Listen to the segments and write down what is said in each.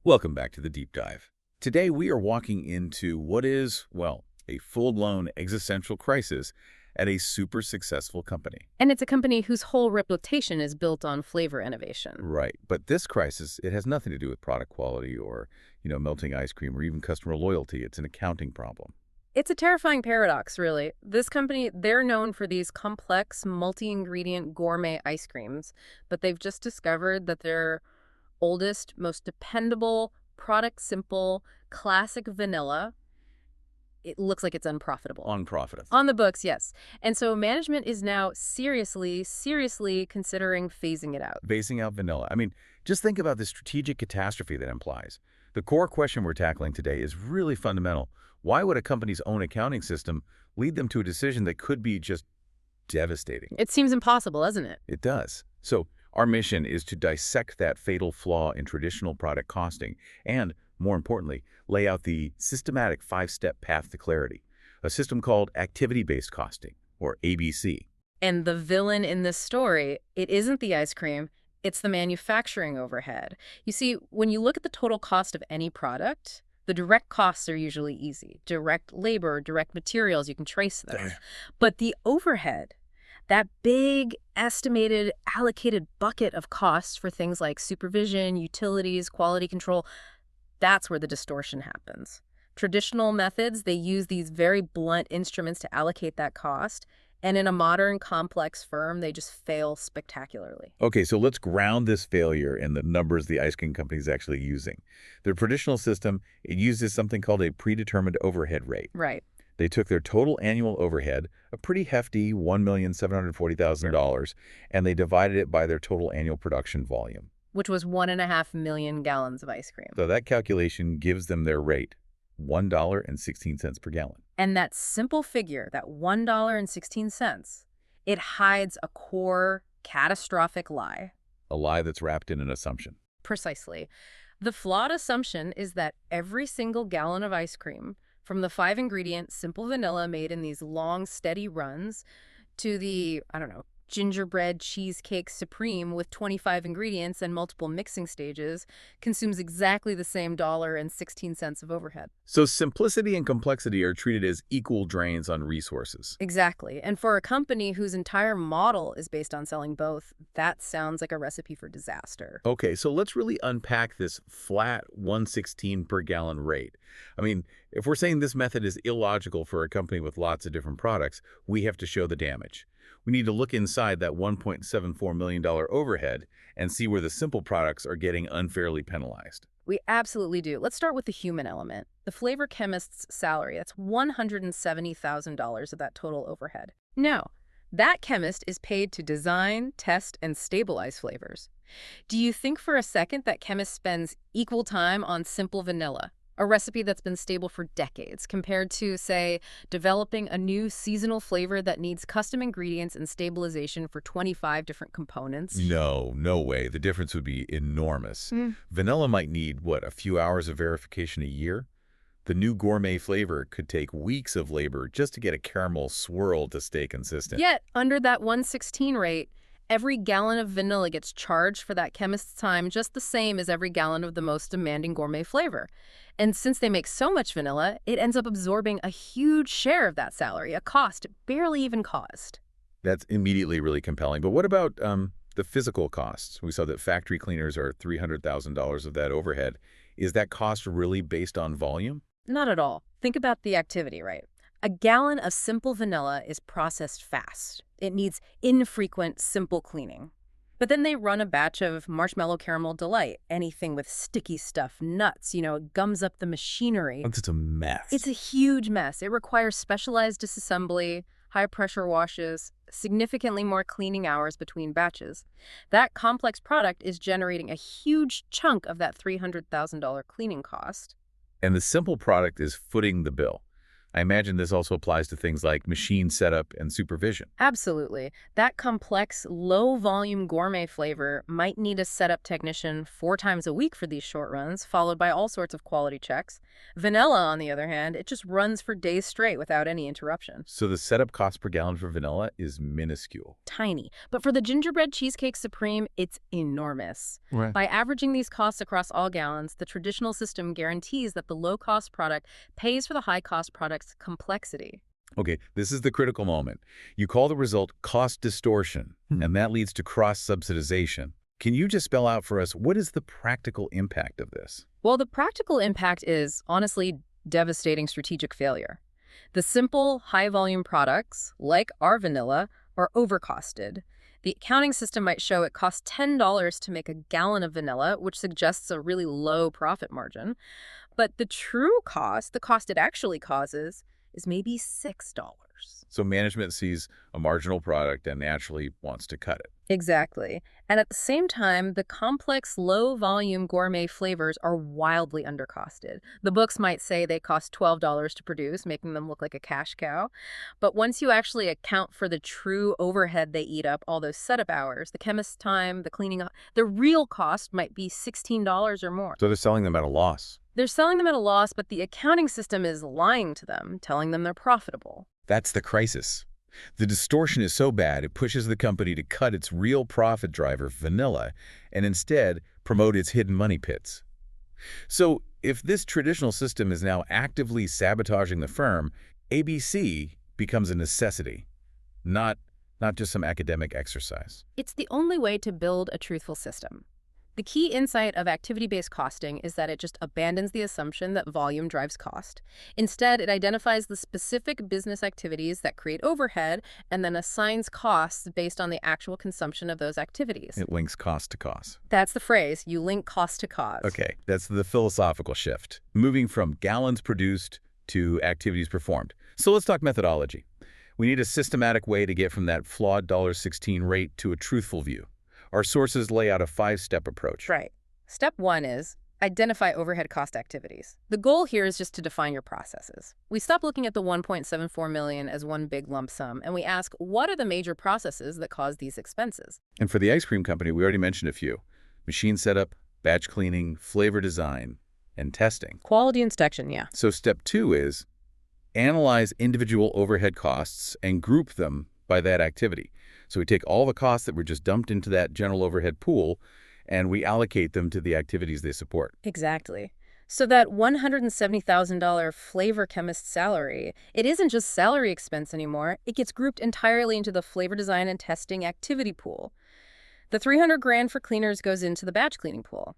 Welcome back to the Deep Dive. Today we are walking into what is, well, a full-blown existential crisis at a super successful company. And it's a company whose whole reputation is built on flavor innovation. Right. But this crisis, it has nothing to do with product quality or, melting ice cream or even customer loyalty. It's an accounting problem. It's a terrifying paradox, really. This company, they're known for these complex, multi-ingredient gourmet ice creams, but they've just discovered that their oldest, most dependable, product simple, classic vanilla, it looks like it's unprofitable. Unprofitable. On the books, yes. And so management is now seriously considering phasing it out. Phasing out vanilla. I mean, just think about the strategic catastrophe that implies. The core question we're tackling today is really fundamental. Why would a company's own accounting system lead them to a decision that could be just devastating? It seems impossible, doesn't it? It does. So our mission is to dissect that fatal flaw in traditional product costing and, more importantly, lay out the systematic five-step path to clarity, a system called activity-based costing, or ABC. And the villain in this story, it isn't the ice cream, it's the manufacturing overhead. You see, when you look at the total cost of any product, the direct costs are usually easy. Direct labor, direct materials, you can trace them. But the overhead, that big estimated allocated bucket of costs for things like supervision, utilities, quality control, that's where the distortion happens. Traditional methods, they use these very blunt instruments to allocate that cost. And in a modern, complex firm, they just fail spectacularly. Okay, so let's ground this failure in the numbers the ice cream company is actually using. Their traditional system, it uses something called a predetermined overhead rate. Right. They took their total annual overhead, a pretty hefty $1,740,000, and they divided it by their total annual production volume. Which was 1.5 million gallons of ice cream. So that calculation gives them their rate, $1.16 per gallon. And that simple figure, that $1.16, it hides a core catastrophic lie. A lie that's wrapped in an assumption. Precisely. The flawed assumption is that every single gallon of ice cream, from the 5-ingredient simple vanilla made in these long, steady runs, to the, gingerbread cheesecake supreme with 25 ingredients and multiple mixing stages, consumes exactly the same $1.16 of overhead. So simplicity and complexity are treated as equal drains on resources. Exactly. And for a company whose entire model is based on selling both, that sounds like a recipe for disaster. Okay, so let's really unpack this flat 116 per gallon rate. I mean, if we're saying this method is illogical for a company with lots of different products, we have to show the damage. We need to look inside that $1.74 million overhead and see where the simple products are getting unfairly penalized. We absolutely do. Let's start with the human element. The flavor chemist's salary, that's $170,000 of that total overhead. Now, that chemist is paid to design, test, and stabilize flavors. Do you think for a second that chemist spends equal time on simple vanilla, a recipe that's been stable for decades, compared to, say, developing a new seasonal flavor that needs custom ingredients and stabilization for 25 different components? No way. The difference would be enormous. Vanilla might need, a few hours of verification a year? The new gourmet flavor could take weeks of labor just to get a caramel swirl to stay consistent. Yet, under that 116 rate, every gallon of vanilla gets charged for that chemist's time just the same as every gallon of the most demanding gourmet flavor. And since they make so much vanilla, it ends up absorbing a huge share of that salary, a cost it barely even caused. That's immediately really compelling. But what about the physical costs? We saw that factory cleaners are $300,000 of that overhead. Is that cost really based on volume? Not at all. Think about the activity, right? A gallon of simple vanilla is processed fast. It needs infrequent, simple cleaning. But then they run a batch of marshmallow caramel delight, anything with sticky stuff, nuts, it gums up the machinery. It's a mess. It's a huge mess. It requires specialized disassembly, high-pressure washes, significantly more cleaning hours between batches. That complex product is generating a huge chunk of that $300,000 cleaning cost. And the simple product is footing the bill. I imagine this also applies to things like machine setup and supervision. Absolutely. That complex, low-volume gourmet flavor might need a setup technician 4 times a week for these short runs, followed by all sorts of quality checks. Vanilla, on the other hand, it just runs for days straight without any interruption. So the setup cost per gallon for vanilla is minuscule. Tiny. But for the gingerbread cheesecake supreme, it's enormous. Right. By averaging these costs across all gallons, the traditional system guarantees that the low-cost product pays for the high-cost product's complexity. Okay, this is the critical moment. You call the result cost distortion, and that leads to cross-subsidization. Can you just spell out for us what is the practical impact of this? Well, the practical impact is, honestly, devastating strategic failure. The simple, high-volume products, like our vanilla, are overcosted. The accounting system might show it costs $10 to make a gallon of vanilla, which suggests a really low profit margin. But the true cost, the cost it actually causes, is maybe $6. So management sees a marginal product and naturally wants to cut it. Exactly. And at the same time, the complex, low-volume gourmet flavors are wildly undercosted. The books might say they cost $12 to produce, making them look like a cash cow. But once you actually account for the true overhead they eat up, all those setup hours, the chemist's time, the cleaning up, the real cost might be $16 or more. So they're selling them at a loss. They're selling them at a loss, but the accounting system is lying to them, telling them they're profitable. That's the crisis. The distortion is so bad it pushes the company to cut its real profit driver, vanilla, and instead promote its hidden money pits. So if this traditional system is now actively sabotaging the firm, ABC becomes a necessity, not just some academic exercise. It's the only way to build a truthful system. The key insight of activity-based costing is that it just abandons the assumption that volume drives cost. Instead, it identifies the specific business activities that create overhead and then assigns costs based on the actual consumption of those activities. It links cost to cost. That's the phrase, you link cost to cause. Okay, that's the philosophical shift, moving from gallons produced to activities performed. So let's talk methodology. We need a systematic way to get from that flawed $1.16 rate to a truthful view. Our sources lay out a 5-step approach. Right. Step 1 is identify overhead cost activities. The goal here is just to define your processes. We stop looking at the $1.74 million as one big lump sum, and we ask, what are the major processes that cause these expenses? And for the ice cream company, we already mentioned a few. Machine setup, batch cleaning, flavor design, and testing. Quality inspection, yeah. So step 2 is analyze individual overhead costs and group them by that activity. So we take all the costs that were just dumped into that general overhead pool, and we allocate them to the activities they support. Exactly. So that $170,000 flavor chemist salary, it isn't just salary expense anymore. It gets grouped entirely into the flavor design and testing activity pool. The $300,000 for cleaners goes into the batch cleaning pool.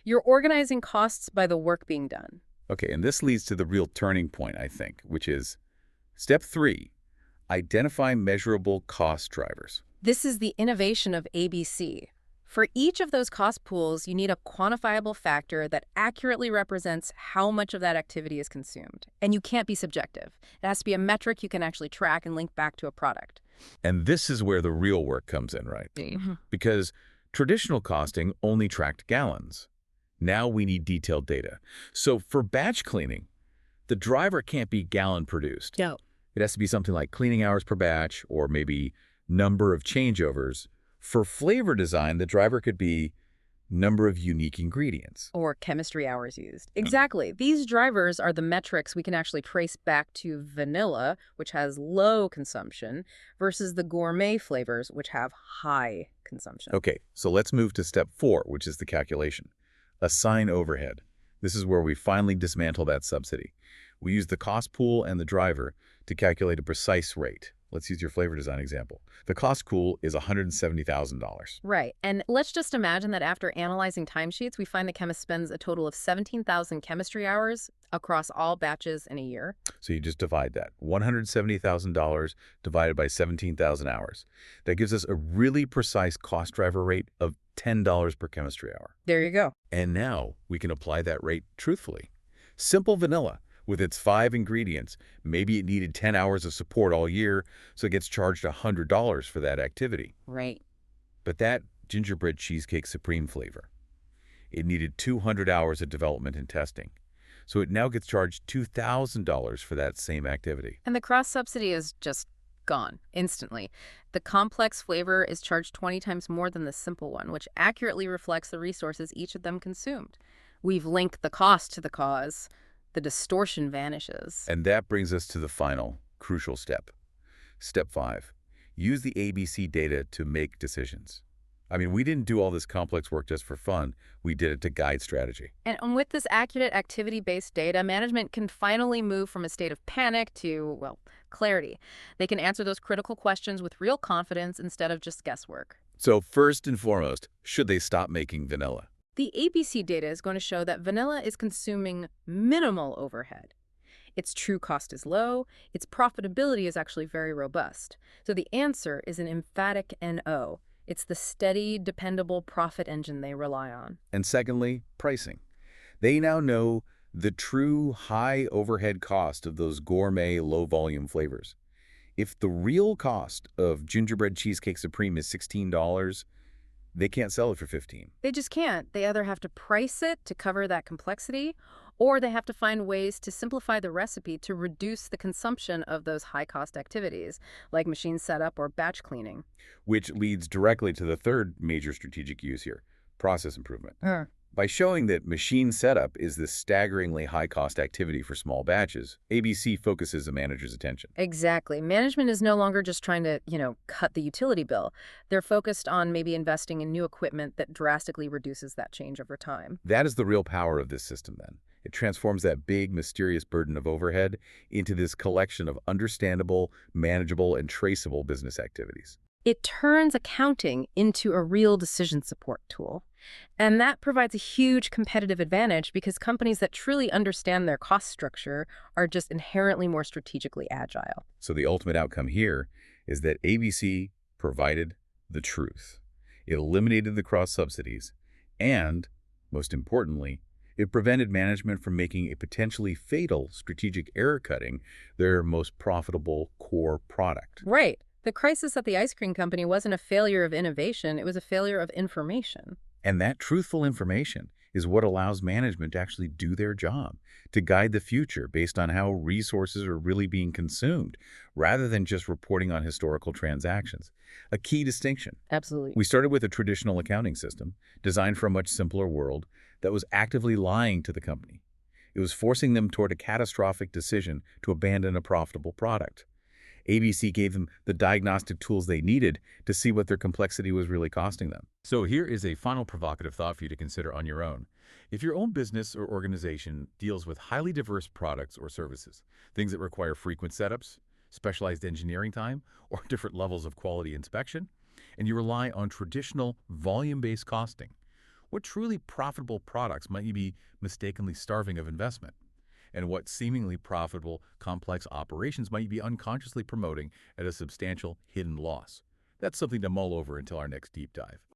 You're organizing costs by the work being done. Okay, and this leads to the real turning point, I think, which is step 3. Identify measurable cost drivers. This is the innovation of ABC. For each of those cost pools, you need a quantifiable factor that accurately represents how much of that activity is consumed. And you can't be subjective. It has to be a metric you can actually track and link back to a product. And this is where the real work comes in, right? Because traditional costing only tracked gallons. Now we need detailed data. So for batch cleaning, the driver can't be gallon produced. No. It has to be something like cleaning hours per batch or maybe number of changeovers. For flavor design, the driver could be number of unique ingredients. Or chemistry hours used. Exactly. These drivers are the metrics we can actually trace back to vanilla, which has low consumption, versus the gourmet flavors, which have high consumption. Okay, so let's move to step 4, which is the calculation. Assign overhead. This is where we finally dismantle that subsidy. We use the cost pool and the driver to calculate a precise rate. Let's use your flavor design example. The cost pool is $170,000. Right. And let's just imagine that after analyzing timesheets, we find the chemist spends a total of 17,000 chemistry hours across all batches in a year. So you just divide that. $170,000 divided by 17,000 hours. That gives us a really precise cost driver rate of $10 per chemistry hour. There you go. And now we can apply that rate truthfully. Simple vanilla. With its 5 ingredients, maybe it needed 10 hours of support all year, so it gets charged $100 for that activity. Right. But that gingerbread cheesecake supreme flavor, it needed 200 hours of development and testing. So it now gets charged $2,000 for that same activity. And the cross-subsidy is just gone instantly. The complex flavor is charged 20 times more than the simple one, which accurately reflects the resources each of them consumed. We've linked the cost to the cause. The distortion vanishes. And that brings us to the final, crucial step. Step 5. Use the ABC data to make decisions. I mean, we didn't do all this complex work just for fun. We did it to guide strategy. And with this accurate activity-based data, management can finally move from a state of panic to, well, clarity. They can answer those critical questions with real confidence instead of just guesswork. So first and foremost, should they stop making vanilla? The ABC data is going to show that vanilla is consuming minimal overhead. Its true cost is low. Its profitability is actually very robust. So the answer is an emphatic NO. It's the steady, dependable profit engine they rely on. And secondly, pricing. They now know the true high overhead cost of those gourmet, low-volume flavors. If the real cost of gingerbread cheesecake supreme is $16, they can't sell it for $15. They just can't. They either have to price it to cover that complexity, or they have to find ways to simplify the recipe to reduce the consumption of those high-cost activities, like machine setup or batch cleaning. Which leads directly to the third major strategic use here, process improvement. By showing that machine setup is this staggeringly high-cost activity for small batches, ABC focuses a manager's attention. Exactly. Management is no longer just trying to, cut the utility bill. They're focused on maybe investing in new equipment that drastically reduces that change over time. That is the real power of this system, then. It transforms that big, mysterious burden of overhead into this collection of understandable, manageable, and traceable business activities. It turns accounting into a real decision support tool. And that provides a huge competitive advantage because companies that truly understand their cost structure are just inherently more strategically agile. So the ultimate outcome here is that ABC provided the truth. It eliminated the cross-subsidies, and, most importantly, it prevented management from making a potentially fatal strategic error cutting their most profitable core product. Right. The crisis at the ice cream company wasn't a failure of innovation, it was a failure of information. And that truthful information is what allows management to actually do their job, to guide the future based on how resources are really being consumed, rather than just reporting on historical transactions. A key distinction. Absolutely. We started with a traditional accounting system designed for a much simpler world that was actively lying to the company. It was forcing them toward a catastrophic decision to abandon a profitable product. ABC gave them the diagnostic tools they needed to see what their complexity was really costing them. So here is a final provocative thought for you to consider on your own. If your own business or organization deals with highly diverse products or services, things that require frequent setups, specialized engineering time, or different levels of quality inspection, and you rely on traditional volume-based costing, what truly profitable products might you be mistakenly starving of investment? And what seemingly profitable, complex operations might you be unconsciously promoting at a substantial hidden loss? That's something to mull over until our next deep dive.